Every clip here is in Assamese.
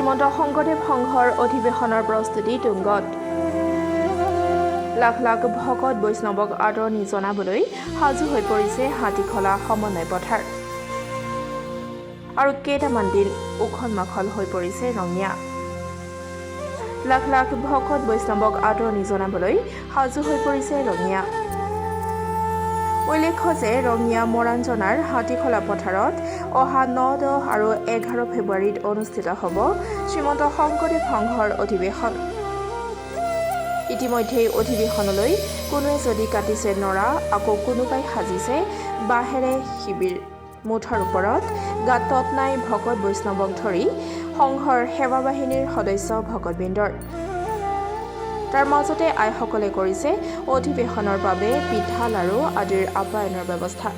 শ্ৰীমন্ত শংকৰদেৱ সংঘৰ অধিৱেশনৰ প্ৰস্তুতি তুংগত লাখ লাখ ভকত বৈষ্ণৱক আদৰণি জনাবলৈ সাজু হৈ পৰিছে হাতীখোলা সমন্বয় পথাৰ আৰু কেইটামান দিন উখল মাখল হৈ পৰিছে ৰঙিয়া লাখ লাখ ভকত বৈষ্ণৱক আদৰণি জনাবলৈ সাজু হৈ পৰিছে ৰঙিয়া উল্লেখ্য যে ৰঙিয়া মৰাঞ্জনাৰ হাতীখোলা পথাৰত অহা 9, 10 আৰু 11 ফেব্ৰুৱাৰীত অনুষ্ঠিত হ'ব শ্ৰীমন্ত শংকৰদেৱ সংঘৰ অধিৱেশন ইতিমধ্যে অধিৱেশনলৈ কোনোৱে যদি কাটিছে নৰা আকৌ কোনোবাই সাজিছে বাঁহেৰে শিবিৰ মুঠৰ ওপৰত গাত তত নাই ভকত বৈষ্ণৱক ধৰি সংঘৰ সেৱা বাহিনীৰ সদস্য ভকতবৃন্দৰ তাৰ মাজতে আইসকলে কৰিছে অধিৱেশনৰ বাবে পিঠা লাৰু আদিৰ আপ্যায়নৰ ব্যৱস্থা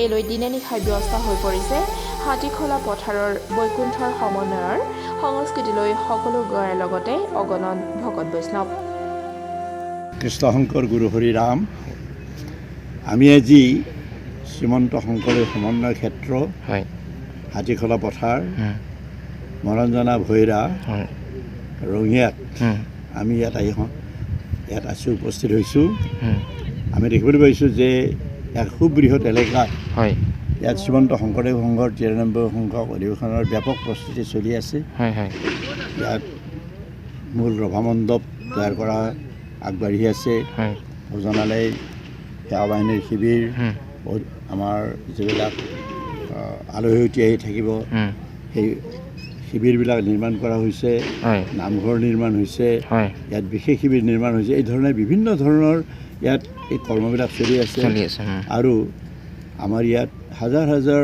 এই লৈ দিনে নিশাই ব্যস্ত হৈ পৰিছে হাতীখোলা পথাৰৰ বৈকুণ্ঠৰ সমন্বয়ৰ সংস্কৃতিলৈ সকলো গৰাৰ লগতে অগণন ভকত বৈষ্ণৱ কৃষ্ণ শংকৰ গুৰু হৰি ৰাম আমি আজি শ্ৰীমন্ত শংকৰদেৱ সমন্বয় ক্ষেত্ৰ হাতীখোলা পথাৰ মৰাঞ্জনা ভৈৰা ৰঙিয়াত আমি ইয়াত আছোঁ উপস্থিত হৈছোঁ আমি দেখিবলৈ পাইছোঁ যে এক সুবৃহৎ এলেকাত ইয়াত শ্ৰীমন্ত শংকৰদেৱ সংঘৰ 93 সংখ্যক অধিৱেশনৰ ব্যাপক প্ৰস্তুতি চলি আছে ইয়াত মূল ৰভামণ্ডপ তৈয়াৰ কৰা আগবাঢ়ি আছে ভোজনালয় সেৱা বাহিনীৰ শিবিৰ আমাৰ যিবিলাক আলহী অতিথি আহি থাকিব সেই শিবিৰবিলাক নিৰ্মাণ কৰা হৈছে নামঘৰ নিৰ্মাণ হৈছে ইয়াত বিশেষ শিবিৰ নিৰ্মাণ হৈছে এই ধৰণে বিভিন্ন ধৰণৰ ইয়াত এই কৰ্মবিলাক চলি আছে আৰু আমাৰ ইয়াত হাজাৰ হাজাৰ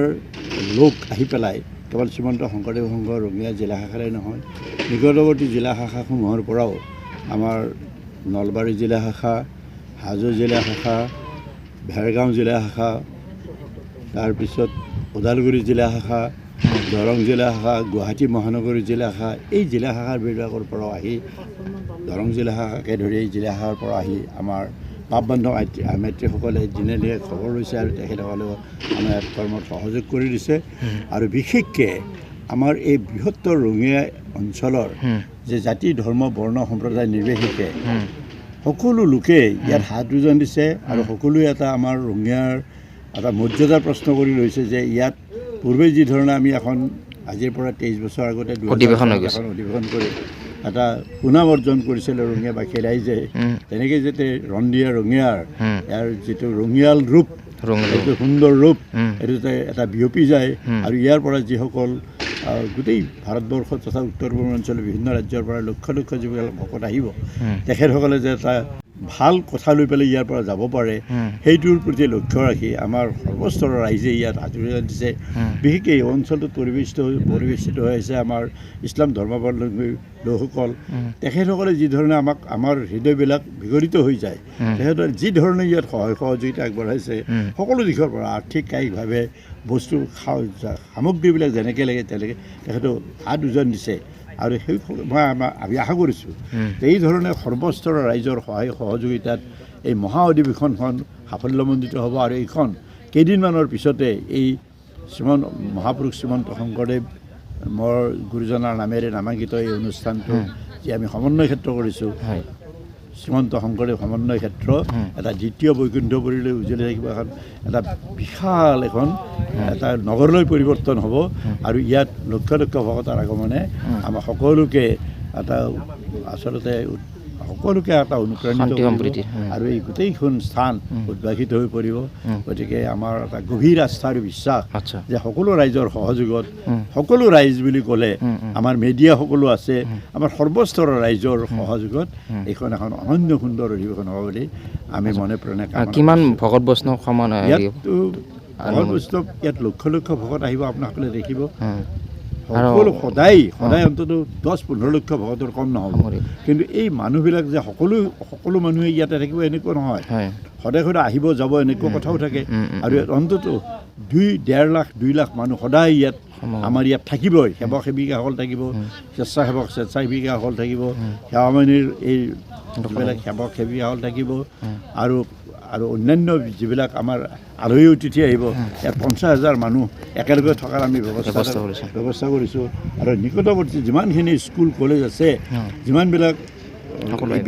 লোক আহি পেলাই কেৱল শ্ৰীমন্ত শংকৰদেৱ সংঘৰ ৰঙিয়া জিলা শাখাৰে নহয় নিকটৱৰ্তী জিলা শাখাসমূহৰ পৰাও আমাৰ নলবাৰী জিলা শাখা হাজো জিলা শাখা ভেৰগাঁও জিলা শাখা তাৰপিছত ওদালগুৰি জিলা শাখা দৰং জিলা শাখা গুৱাহাটী মহানগৰী জিলা শাখা এই জিলা শাখাবিলাকৰ পৰাও আহি দৰং জিলা শাখাকে ধৰি এই জিলা শাখাৰ পৰা আহি আমাৰ পাপবন্ধক মাতৃসকলে দিনে দিনে খবৰ লৈছে আৰু তেখেতসকলেও আমাৰ ইয়াত কৰ্মত সহযোগ কৰি দিছে আৰু বিশেষকৈ আমাৰ এই বৃহত্তৰ ৰঙিয়া অঞ্চলৰ যে জাতি ধৰ্ম বৰ্ণ সম্প্ৰদায় নিৰ্বিশেষে সকলো লোকে ইয়াত হাত উজান দিছে আৰু সকলোৱে এটা আমাৰ ৰঙিয়াৰ এটা মৰ্যাদাৰ প্ৰশ্ন কৰি লৈছে যে ইয়াত পূৰ্বে যি ধৰণে আমি এখন আজিৰ পৰা 23 বছৰ আগতে অধিৱেশন কৰি এটা সুনাম অৰ্জন কৰিছিলে ৰঙিয়াবাসী ৰাইজে তেনেকৈ যাতে ৰন্দিয়া ৰঙিয়াৰ ইয়াৰ যিটো ৰঙিয়াল ৰূপ সেইটো সুন্দৰ ৰূপ এইটো যাতে এটা বিয়পি যায় আৰু ইয়াৰ পৰা যিসকল গোটেই ভাৰতবৰ্ষ তথা উত্তৰ পূৰ্বাঞ্চলৰ বিভিন্ন ৰাজ্যৰ পৰা লক্ষ লক্ষ যিবিলাক ভকত আহিব তেখেতসকলে যে এটা ভাল কথা লৈ পেলাই ইয়াৰ পৰা যাব পাৰে সেইটোৰ প্ৰতি লক্ষ্য ৰাখি আমাৰ সৰ্বস্তৰৰ ৰাইজে ইয়াত হাজৰি দিছে বিশেষকৈ এই অঞ্চলটোত পৰিৱেশিত হৈ আছে আমাৰ ইছলাম ধৰ্মাৱলম্বী লোকসকল তেখেতসকলে যি ধৰণে আমাৰ হৃদয়বিলাক বিগলিত হৈ যায় তেখেতসকলে যি ধৰণে ইয়াত সহায় সহযোগিতা আগবঢ়াইছে সকলো দিশৰ পৰা আৰ্থিক কায়িকভাৱে বস্তু সামগ্ৰীবিলাক যেনেকৈ লাগে তেনেকৈ তেখেতেও হাত উজান দিছে আৰু সেই আমি আশা কৰিছোঁ যে এই ধৰণে সৰ্বস্তৰৰ ৰাইজৰ সহায় সহযোগিতাত এই মহা অধিৱেশনখন সাফল্যমণ্ডিত হ'ব আৰু এইখন কেইদিনমানৰ পিছতে এই মহাপুৰুষ শ্ৰীমন্ত শংকৰদেৱ মোৰ গুৰুজনাৰ নামেৰে নামাংকিত এই অনুষ্ঠানটো যি আমি সমন্বয় ক্ষেত্ৰ কৰিছোঁ শ্ৰীমন্ত শংকৰদেৱ সমন্বয় ক্ষেত্ৰ এটা দ্বিতীয় বৈকুণ্ঠপুৰীলৈ উজ্জ্বলি থাকিব এখন এটা বিশাল এটা নগৰলৈ পৰিৱৰ্তন হ'ব আৰু ইয়াত লক্ষ লক্ষ ভকতৰ আগমনে আমাৰ সকলোকে এটা আচলতে সকলোকে এটা অনুপ্ৰাণিত আৰু এই গোটেইখন স্থান উদ্ভাসিত হৈ পৰিব গতিকে আমাৰ এটা গভীৰ আস্থা আৰু বিশ্বাস যে সকলো ৰাইজৰ সহযোগত সকলো ৰাইজ বুলি ক'লে আমাৰ মিডিয়া সকলো আছে আমাৰ সৰ্বস্তৰৰ ৰাইজৰ সহযোগত এইখন এখন অনন্য সুন্দৰ অধিৱেশন হ'ব বুলি আমি মনে প্ৰাণে কিমান ভকত বৈষ্ণৱ সমান ভকত বৈষ্ণৱ ইয়াত লক্ষ লক্ষ ভকত আহিব আপোনালোকে দেখিব সকলো সদায় অন্তত 10-15 লক্ষ ভকতৰ কম নহ'ব কিন্তু এই মানুহবিলাক যে সকলো মানুহে ইয়াতে থাকিব এনেকুৱা নহয় সদায় সদায় আহিব যাব এনেকুৱা কথাও থাকে আৰু অন্তত 2.5 লাখ 2 লাখ মানুহ সদায় ইয়াত আমাৰ ইয়াত থাকিবই। সেৱক সেৱিকাসকল থাকিব, স্বেচ্ছাসেৱিকাসকল থাকিব, সেৱামণিৰ এই যিবিলাক সেৱক সেৱিকাসকল থাকিব আৰু অন্যান্য যিবিলাক আমাৰ আলহী অতিথি আহিব, ইয়াত 50,000 মানুহ একেলগে থকাৰ আমি ব্যৱস্থা কৰিছোঁ। আৰু নিকটৱৰ্তী যিমানখিনি স্কুল কলেজ আছে, যিমানবিলাক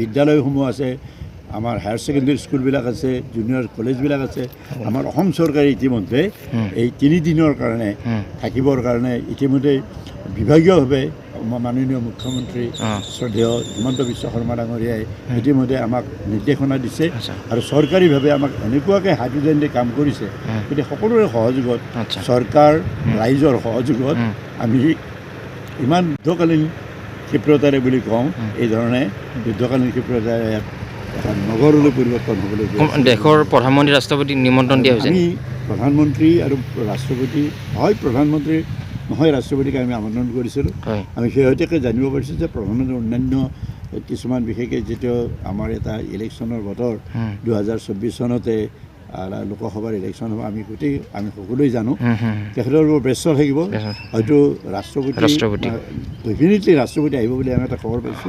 বিদ্যালয়সমূহ আছে, আমাৰ হায়াৰ ছেকেণ্ডেৰী স্কুলবিলাক আছে, জুনিয়ৰ কলেজবিলাক আছে, আমাৰ অসম চৰকাৰে ইতিমধ্যে এই 3 দিনৰ কাৰণে থাকিবৰ কাৰণে ইতিমধ্যে বিভাগীয়ভাৱে মাননীয় মুখ্যমন্ত্ৰী শ্ৰদ্ধেয় হিমন্ত বিশ্ব শৰ্মা ডাঙৰীয়াই ইতিমধ্যে আমাক নিৰ্দেশনা দিছে আৰু চৰকাৰীভাৱে আমাক এনেকুৱাকৈ হাত উজান দি কাম কৰিছে। গতিকে সকলোৰে সহযোগত, চৰকাৰ ৰাইজৰ সহযোগত আমি ইমান যুদ্ধকালীন ক্ষিপ্ৰতাৰে বুলি কওঁ, এই ধৰণে যুদ্ধকালীন ক্ষিপ্ৰতাৰে এখন নগৰলৈ পৰিৱৰ্তন হ'বলৈ দেশৰ প্ৰধানমন্ত্ৰী ৰাষ্ট্ৰপতিক নিমন্ত্ৰণ দিয়া হৈছে। আমি প্ৰধানমন্ত্ৰী আৰু ৰাষ্ট্ৰপতি প্ৰধানমন্ত্ৰী নহয় ৰাষ্ট্ৰপতিক আমি আমন্ত্ৰণ কৰিছিলোঁ। আমি শেহতীয়াকৈ জানিব পাৰিছোঁ যে প্ৰধানমন্ত্ৰীৰ অন্যান্য কিছুমান বিশেষকৈ যিটো আমাৰ এটা ইলেকশ্যনৰ বতৰ 2024 চনতে লোকসভাৰ ইলেকশ্যন হ'ব, আমি সকলোৱে জানো তেখেতৰ ব্যস্ত থাকিব। হয়তো ডেফিনেটলি ৰাষ্ট্ৰপতি আহিব বুলি আমি এটা খবৰ পাইছোঁ।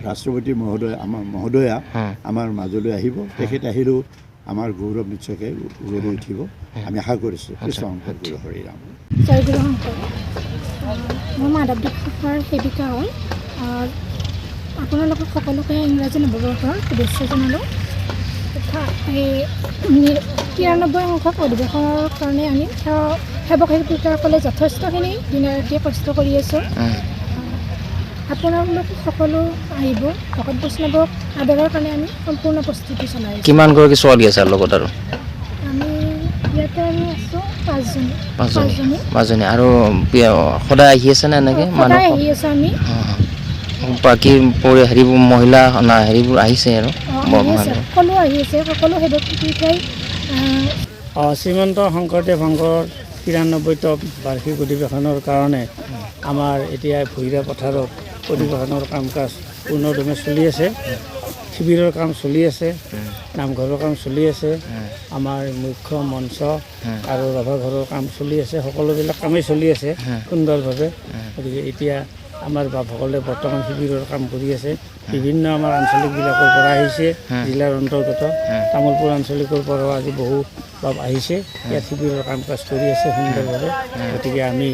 ৰাষ্ট্ৰপতি মহোদয়া আমাৰ মাজলৈ আহিব। তেখেত আহিলেও আমাৰ গৌৰৱ নিশ্চয়কৈ উজলি উঠিব, আমি আশা কৰিছোঁ। কৃষ্ণ শংকৰ গুৰু হৰি ৰাম। জয় গুৰু শংকৰ। মই মাধৱদেৱ শাখাৰ সেৱিকা হয়। আপোনালোকক সকলোকে ইংৰাজী নৱবৰ্ষৰ শুভেচ্ছা জনালোঁ। তথা এই 93 সংখ্যক অধিৱেশনৰ কাৰণে আমি সেৱক সেৱিকাসকলে যথেষ্টখিনি দিনে ৰাতিয়ে কষ্ট কৰি আছোঁ। আপোনালোক সকলো আহিব। ভকত বৈষ্ণৱক আদৰৰ কাৰণে আমি সম্পূৰ্ণ প্ৰস্তুতি চলাই আছোঁ। কিমানগৰাকী ছোৱালী আছে লগত আৰু? আমি ইয়াতে আছোঁ 5জনী। আৰু সদায় আহি আছে নে এনেকৈ? সদায় আহি আছোঁ আমি। বাকী মহিলা হেৰিবোৰ আহিছে আৰু সকলো আহি আছে, সকলো সেৱক সেৱিকাই। শ্ৰীমন্ত শংকৰদেৱ সংঘৰ 93তম বাৰ্ষিক অধিৱেশনৰ কাৰণে আমাৰ এতিয়া ভৈৰা পথাৰত অধিৱেশনৰ কাম কাজ পূৰ্ণদমে চলি আছে। শিবিৰৰ কাম চলি আছে, নামঘৰৰ কাম চলি আছে, আমাৰ মুখ্য মঞ্চ আৰু ৰভাঘৰৰ কাম চলি আছে। সকলোবিলাক কামেই চলি আছে সুন্দৰভাৱে। গতিকে এতিয়া আমাৰ বাপসকলে বৰ্তমান শিবিৰৰ কাম কৰি আছে। বিভিন্ন আমাৰ আঞ্চলিকবিলাকৰ পৰা আহিছে, জিলাৰ অন্তৰ্গত তামোলপুৰ আঞ্চলিকৰ পৰাও আজি বহু বাপ আহিছে। ইয়াত শিবিৰৰ কাম কাজ কৰি আছে সুন্দৰভাৱে। গতিকে আমি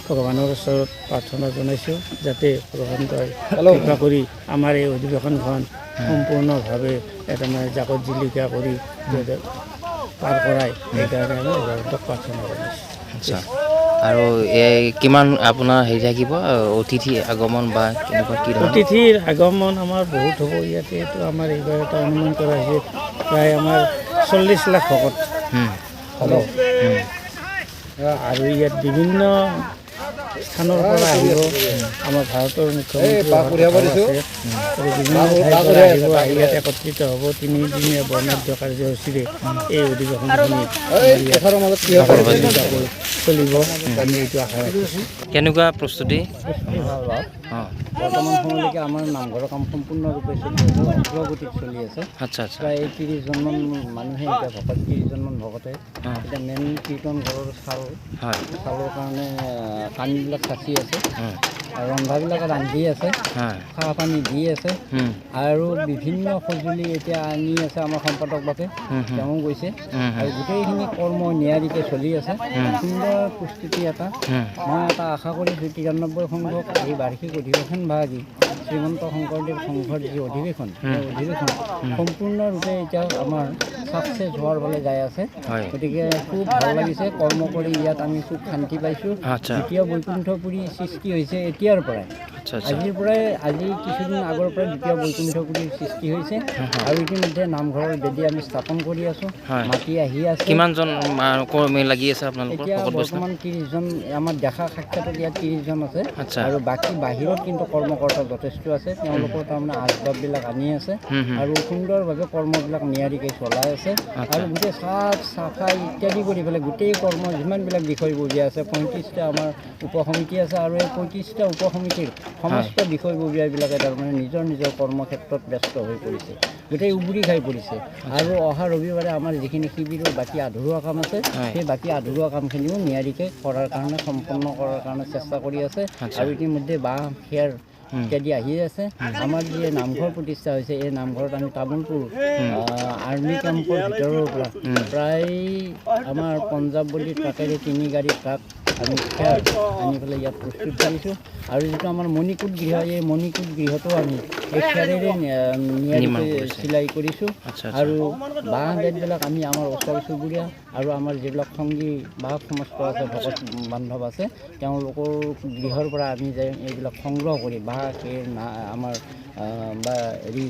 ভগৱানৰ ওচৰত প্ৰাৰ্থনা জনাইছোঁ যাতে ভগৱানই কৃপা কৰি আমাৰ এই অধিৱেশনখন সম্পূৰ্ণভাৱে এটা জাকত জিলিকা কৰি পাৰ কৰাই, সেইকাৰণে আমি ভগৱানক প্ৰাৰ্থনা জনাইছোঁ। আৰু কিমান আপোনাৰ হেৰি থাকিব অতিথি আগমন বা কেনেকুৱা কি? অতিথিৰ আগমন আমাৰ বহুত হ'ব ইয়াতে। এইটো আমাৰ এইবাৰ এটা অনুমান কৰা হৈছে প্ৰায় আমাৰ 40 লাখ ভকত হ'ব। আৰু ইয়াত বিভিন্ন স্থানৰ পৰা আহিব। আমাৰ ভাৰতৰ মুখ্যমন্ত্ৰী বিভিন্ন ঠাইৰ পৰা আহিব, আহি ইয়াত একত্ৰিত হ'ব। 3 দিনীয়া বৰ্ণাঢ্য কাৰ্যসূচীৰে এই অধিৱেশনখিনি চলিব, আমি এইটো আশা ৰাখিছোঁ। কেনেকুৱা প্ৰস্তুতি? বৰ্তমান সময়লৈকে আমাৰ নামঘৰৰ কাম সম্পূৰ্ণৰূপে চলি আছে, অগ্ৰগতিত চলি আছে। প্ৰায় 30জনমান মানুহে এতিয়া ভকত 30জনমান ভকতে এতিয়া মেইন কীৰ্তন ঘৰৰ চালৰ কাৰণে পানীবিলাক চাচি আছে, ৰন্ধাবিলাক ৰান্ধি আছে, খোৱা পানী দি আছে আৰু বিভিন্ন সঁজুলি এতিয়া আনি আছে আমাৰ সম্পাদক বাপে, তেওঁ গৈছে আৰু গোটেইখিনি কৰ্ম নিয়াৰিকৈ চলি আছে। সুন্দৰ প্ৰস্তুতি এটা। মই এটা আশা কৰিছোঁ 93 সংখ্যক এই বাৰ্ষিক অধিৱেশন বা আজি শ্ৰীমন্ত শংকৰদেৱ সংঘৰ যি অধিৱেশন, সেই অধিৱেশন সম্পূৰ্ণৰূপে এতিয়া আমাৰ ছাকচেছ হোৱাৰ ফালে যাই আছে। গতিকে খুব ভাল লাগিছে কৰ্ম কৰি। ইয়াত আমি খুব শান্তি পাইছোঁ। দ্বিতীয় বৈকুণ্ঠপুৰী সৃষ্টি হৈছে এতিয়াৰ পৰাই, আজিৰ পৰাই, আজি কিছুদিন আগৰ পৰাই দ্বিতীয় বৈকুণ্ঠপুৰীৰ সৃষ্টি হৈছে আৰু ইতিমধ্যে নামঘৰৰ বেদী আমি স্থাপন কৰি আছোঁ, মাটি আহি আছে। কিমানজন কৰ্মী লাগি আছে আপোনালোকৰ? এতিয়া বৰ্তমান 30জন, আমাৰ দেখা সাক্ষাতত ইয়াত 30জন আছে আৰু বাকী বাহিৰত কিন্তু কৰ্মকৰ্তা যথেষ্ট আছে। তেওঁলোকৰ তাৰমানে আচবাববিলাক আনি আছে আৰু সুন্দৰভাৱে কৰ্মবিলাক নিয়াৰিকৈ চলাই আছে আৰু গোটেই চাফ চাফাই ইত্যাদি কৰি পেলাই গোটেই কৰ্ম যিমানবিলাক বিষয়ববীয়া আছে, 35টা আমাৰ উপসমিতি আছে আৰু এই 35টা উপসমিতিৰ সমস্ত বিষয়ববীয়াবিলাকে তাৰমানে নিজৰ নিজৰ কৰ্মক্ষেত্ৰত ব্যস্ত হৈ পৰিছে গোটেই উবুৰি খাই পৰিছে। আৰু অহা ৰবিবাৰে আমাৰ যিখিনি শিবিৰৰ বাকী আধৰুৱা কাম আছে সেই বাকী আধৰুৱা কামখিনিও নিয়াৰিকৈ কৰাৰ কাৰণে সম্পন্ন কৰাৰ কাৰণে চেষ্টা কৰি আছে। আৰু ইতিমধ্যে বাঁহ খেৰ ইত্যাদি আহি আছে। আমাৰ যি নামঘৰ প্ৰতিষ্ঠা হৈছে এই নামঘৰত আমি তামোলপুৰ আৰ্মি কেম্পৰ ভিতৰৰ পৰা প্ৰায় আমাৰ পঞ্জাৱ বুলি ট্ৰাকেৰে 3 গাড়ী ট্ৰাক আমি খেৰ আনি পেলাই ইয়াত প্ৰস্তুত কৰিছোঁ। আৰু যিটো আমাৰ মণিকূট গৃহ, এই মণিকূট গৃহটো আমি এই খেৰেৰে নিয়াৰিকৈ চিলাই কৰিছোঁ। আৰু বাঁহ বেতবিলাক আমি আমাৰ ওচৰ চুবুৰীয়া আৰু আমাৰ যিবিলাক সংগী বাঁহ সমস্ত আছে, ভকত বান্ধৱ আছে, তেওঁলোকৰ গৃহৰ পৰা আমি যে এইবিলাক সংগ্ৰহ কৰি বাঁহ খেৰ আমাৰ বা হেৰি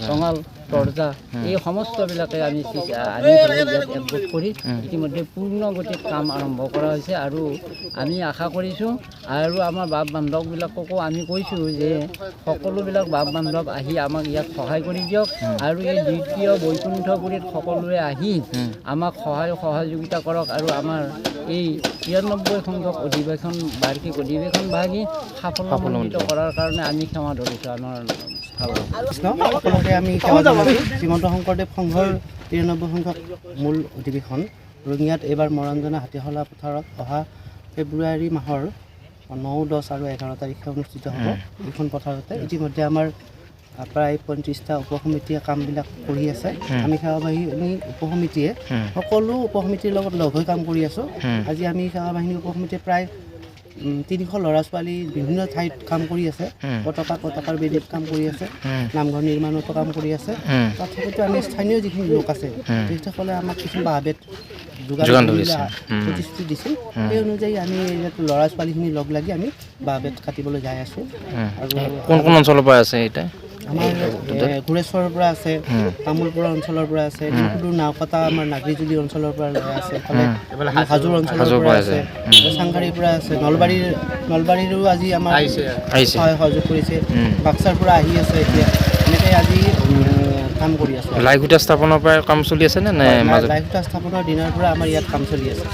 টঙাল তৰ্জা এই সমস্তবিলাকে আমি আনি পেলাই ইয়াত একগোট কৰি ইতিমধ্যে পূৰ্ণ গতিত কাম আৰম্ভ কৰা হৈছে। আৰু আমি আশা কৰিছোঁ আৰু আমাৰ বাপ বান্ধৱবিলাককো আমি কৈছোঁ যে সকলোবিলাক বাপ বান্ধৱ আহি আমাক ইয়াত সহায় কৰি দিয়ক। আৰু এই দ্বিতীয় বৈকুণ্ঠপুৰীত সকলোৱে আহি আমাক সহযোগিতা কৰক আৰু আমাৰ এই 93 সংখ্যক অধিৱেশন বাৰ্ষিক অধিৱেশন ভাগি সাফল্যমণ্ডিত কৰাৰ কাৰণে আমি সেৱা ধৰিছোঁ। আমাৰ সকলোকে আমি সেৱা জনাইছোঁ। শ্ৰীমন্ত শংকৰদেৱ সংঘৰ 93 সংখ্যক মূল অধিৱেশন ৰঙিয়াত এইবাৰ মৰাণজনা হাতীখলা পথাৰত অহা ফেব্ৰুৱাৰী মাহৰ 9, 10 আৰু 11 তাৰিখে অনুষ্ঠিত হ'ব। এইখন পথাৰতে ইতিমধ্যে আমাৰ প্ৰায় 35টা উপসমিতিয়ে কামবিলাক কৰি আছে। আমি সেৱাবাহিনী উপসমিতিয়ে সকলো উপসমিতিৰ লগত লগ হৈ কাম কৰি আছোঁ। আজি আমি সেৱাবাহিনী উপসমিতিয়ে প্ৰায় 300 ল'ৰা ছোৱালী বিভিন্ন ঠাইত কাম কৰি আছে। পতাকাৰ বেদিত কাম কৰি আছে, নামঘৰ নিৰ্মাণতো কাম কৰি আছে। তথাপিতো আমি স্থানীয় যিখিনি লোক আছে তেখেতসকলে আমাক কিছুমান বাঁহ বেত যোগান প্ৰতিশ্ৰুতি দিছিল। সেই অনুযায়ী আমি ল'ৰা ছোৱালীখিনি লগ লাগি আমি বাঁহ বেত কাটিবলৈ যাই আছোঁ। আৰু কোন অঞ্চলৰ পৰা আছে এতিয়া? আমাৰ ঘূৰেশ্বৰৰ পৰা আছে, তামোলপুৰ অঞ্চলৰ পৰা আছে, ডিমপুৰ নাওকটা আমাৰ নাগৰিজুলি অঞ্চলৰ পৰা আছে, হাজোৰ অঞ্চলৰ পৰা আছে, চাংঘাৰীৰ পৰা আছে, নলবাৰীৰো আজি আমাৰ সহযোগ কৰিছে, বাক্সাৰ পৰা আহি আছে। এতিয়া এনেকৈ আজি কাম কৰি আছোঁ। লাই খুঁটা স্থাপনৰ পৰা কাম চলি আছে নে? লাই খুঁটা স্থাপনৰ দিনৰ পৰা আমাৰ ইয়াত কাম চলি আছে।